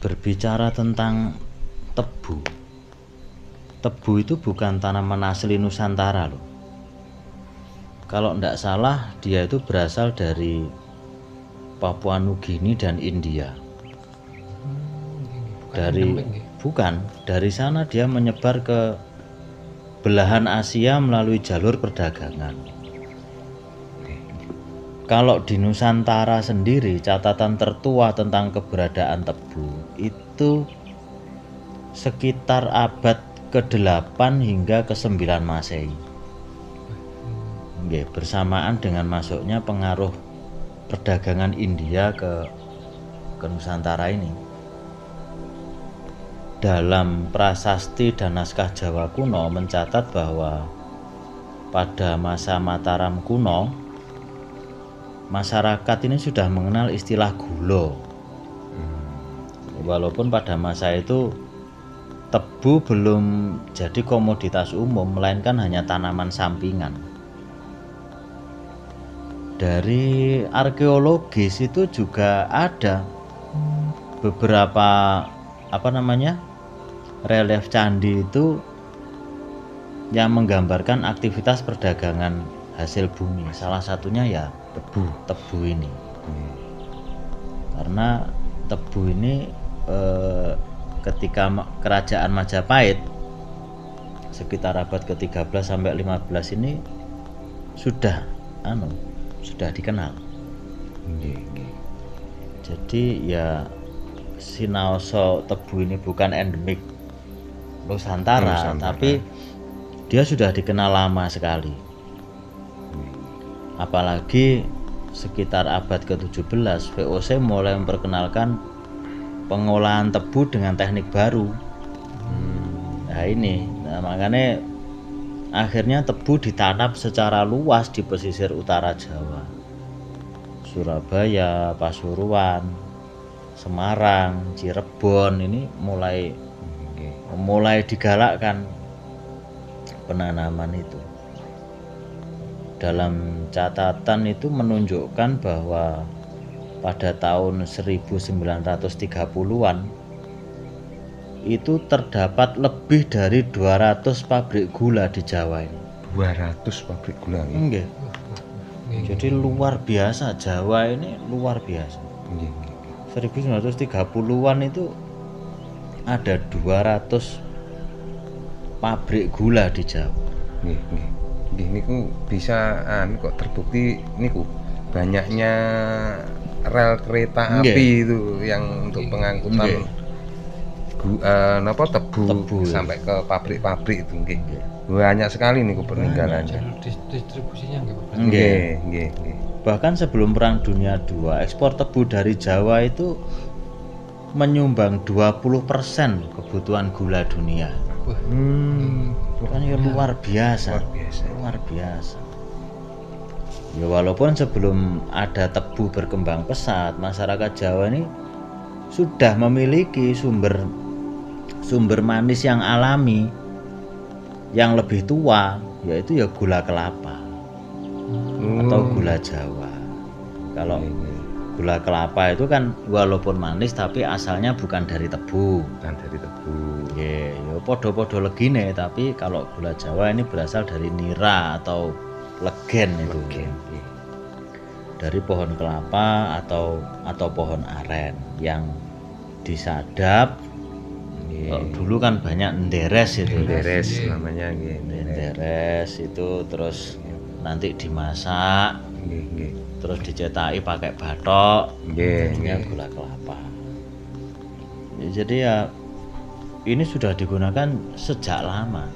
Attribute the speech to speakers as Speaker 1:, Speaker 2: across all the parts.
Speaker 1: Berbicara tentang tebu. Tebu itu bukan tanaman asli Nusantara loh. Kalau tidak salah dia itu berasal dari Papua Nugini dan India. Dari sana dia menyebar ke belahan Asia melalui jalur perdagangan. Kalau di Nusantara sendiri, catatan tertua tentang keberadaan tebu itu sekitar abad ke-8 hingga ke-9 Masehi. Bersamaan dengan masuknya pengaruh perdagangan India ke Nusantara ini. Dalam prasasti dan naskah Jawa kuno mencatat bahwa pada masa Mataram kuno, masyarakat ini sudah mengenal istilah gulo. Walaupun pada masa itu tebu belum jadi komoditas umum, melainkan hanya tanaman sampingan. Dari arkeologis itu juga ada beberapa relief candi itu yang menggambarkan aktivitas perdagangan hasil bumi. Salah satunya ya tebu ini. Karena tebu ini ketika kerajaan Majapahit sekitar abad ke-13 sampai 15 ini sudah dikenal. Jadi ya sinaoso tebu ini bukan endemik Nusantara, tapi dia sudah dikenal lama sekali. Apalagi sekitar abad ke-17 VOC mulai memperkenalkan pengolahan tebu dengan teknik baru. Makanya akhirnya tebu ditanam secara luas di pesisir utara Jawa, Surabaya, Pasuruan, Semarang, Cirebon. Ini mulai digalakkan penanaman itu. Dalam catatan itu menunjukkan bahwa pada tahun 1930-an itu terdapat lebih dari 200 pabrik gula di Jawa ini.
Speaker 2: 200 pabrik gula.
Speaker 1: Jadi luar biasa, Jawa ini luar biasa. 1930-an itu ada 200 pabrik gula di Jawa.
Speaker 2: Niku bisa kok terbukti niku banyaknya rel kereta api itu yang untuk pengangkutan tebu sampai ke pabrik-pabrik itu banyak sekali niku peninggalannya.
Speaker 3: Distribusinya
Speaker 1: Bahkan sebelum Perang Dunia II, ekspor tebu dari Jawa itu menyumbang 20% kebutuhan gula dunia. Bukannya luar biasa. Ya walaupun sebelum ada tebu berkembang pesat, masyarakat Jawa ini sudah memiliki sumber manis yang alami yang lebih tua, yaitu ya gula kelapa atau gula Jawa. Kalau gula kelapa itu kan walaupun manis tapi asalnya bukan dari tebu. Ya podo-podo legine, tapi kalau gula Jawa ini berasal dari nira atau legen itu. Dari pohon kelapa atau pohon aren yang disadap. Dulu kan banyak nderes itu.
Speaker 2: Nderes namanya
Speaker 1: Nderes itu terus nanti dimasak. Terus dicetaki pakai batok. Gula kelapa. Jadi ya ini sudah digunakan sejak lama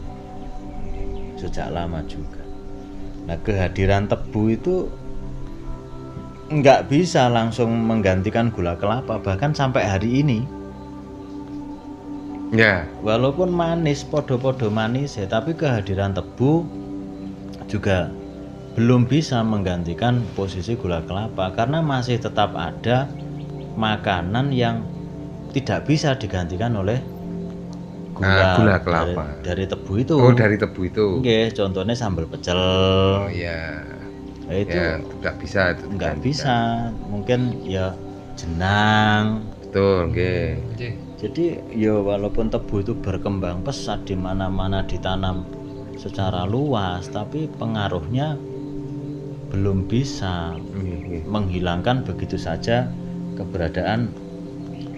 Speaker 1: juga. Nah, kehadiran tebu itu nggak bisa langsung menggantikan gula kelapa, bahkan sampai hari ini. Walaupun manis, podo-podo manis ya, tapi kehadiran tebu juga belum bisa menggantikan posisi gula kelapa, karena masih tetap ada makanan yang tidak bisa digantikan oleh
Speaker 2: gula kelapa
Speaker 1: dari tebu itu.
Speaker 2: Dari tebu itu.
Speaker 1: Contohnya sambal pecel.
Speaker 2: Itu nggak bisa.
Speaker 1: Mungkin ya jenang.
Speaker 2: betul, nggih.
Speaker 1: Jadi ya walaupun tebu itu berkembang pesat di mana-mana ditanam secara luas, tapi pengaruhnya belum bisa
Speaker 2: Nggih.
Speaker 1: menghilangkan begitu saja keberadaan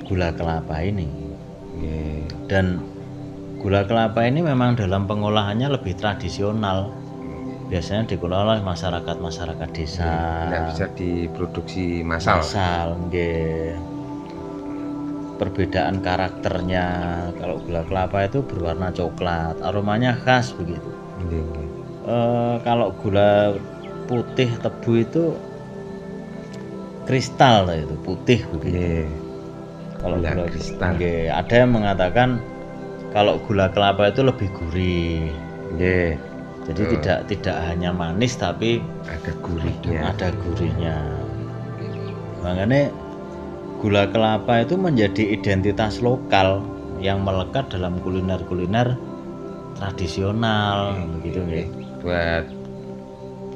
Speaker 1: gula kelapa ini.
Speaker 2: Nggih.
Speaker 1: Dan gula kelapa ini memang dalam pengolahannya lebih tradisional. Biasanya dikelola oleh masyarakat desa.
Speaker 2: Nggak bisa diproduksi massal.
Speaker 1: Nggih. Perbedaan karakternya, kalau gula kelapa itu berwarna coklat, aromanya khas begitu.
Speaker 2: Nggih, nggih.
Speaker 1: Kalau gula putih tebu itu kristal itu putih begitu.
Speaker 2: Nggih.
Speaker 1: Kalau
Speaker 2: Gula
Speaker 1: gula
Speaker 2: kristal.
Speaker 1: nggih, ada yang mengatakan kalau gula kelapa itu lebih gurih.
Speaker 2: Nggih.
Speaker 1: Jadi tidak hanya manis tapi
Speaker 2: Ada gurihnya.
Speaker 1: ada gurihnya. Makanya gula kelapa itu menjadi identitas lokal yang melekat dalam kuliner-kuliner tradisional begitu nggih.
Speaker 2: Buat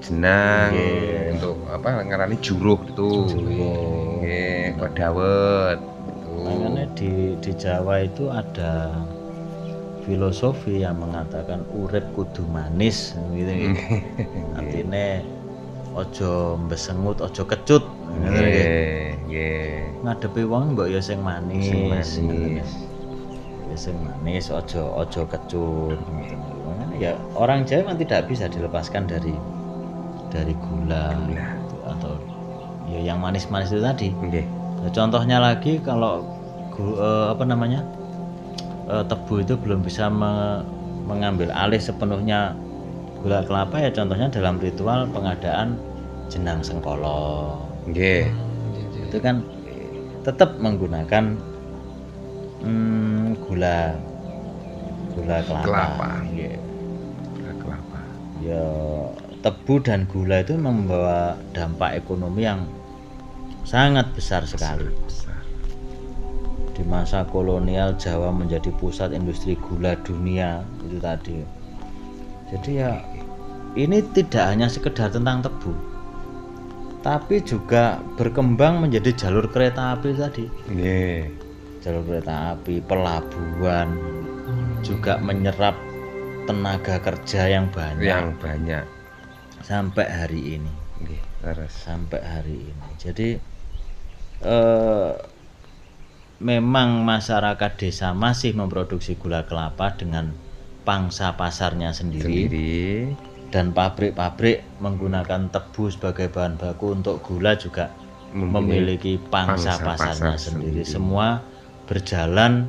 Speaker 2: jenang,
Speaker 1: Nggih.
Speaker 2: untuk apa ngarani juruh itu.
Speaker 1: Juruh.
Speaker 2: Nggih, buat dawet gitu.
Speaker 1: Makanya di Jawa itu ada filosofi yang mengatakan urip kudu manis gitu nggih. Artine ojo mbesengut, ojo kecut. Ngono nggih.
Speaker 2: Nggih, nggih.
Speaker 1: Ngadepi wong mbok ya sing manis.
Speaker 2: Sing manis.
Speaker 1: Ya sing manis, ojo kecut. Makanya ya orang Jawa memang tidak bisa dilepaskan dari gula. Gitu. Atau ya yang manis-manis itu tadi.
Speaker 2: Nggih.
Speaker 1: Nah, contohnya lagi kalau tebu itu belum bisa mengambil alih sepenuhnya gula kelapa, ya contohnya dalam ritual pengadaan jenang sengkolo.
Speaker 2: Nggih.
Speaker 1: Itu kan tetap menggunakan gula kelapa.
Speaker 2: Kelapa.
Speaker 1: Nggih.
Speaker 2: Gula kelapa.
Speaker 1: Ya tebu dan gula itu membawa dampak ekonomi yang sangat besar sekali.
Speaker 2: Besar.
Speaker 1: Di masa kolonial Jawa menjadi pusat industri gula dunia itu tadi. Jadi ya ini tidak hanya sekedar tentang tebu, tapi juga berkembang menjadi jalur kereta api tadi.
Speaker 2: Nggih.
Speaker 1: Jalur kereta api, pelabuhan, juga menyerap tenaga kerja yang banyak.
Speaker 2: Yang banyak.
Speaker 1: Sampai hari ini.
Speaker 2: Nggih, terus.
Speaker 1: Sampai hari ini. Jadi memang masyarakat desa masih memproduksi gula kelapa dengan pangsa pasarnya sendiri. Dan pabrik-pabrik menggunakan tebu sebagai bahan baku untuk gula juga memiliki pangsa pasarnya sendiri. Semua berjalan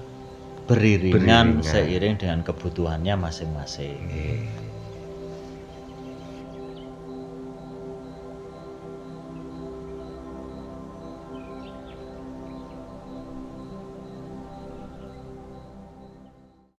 Speaker 1: beriringan seiring dengan kebutuhannya masing-masing.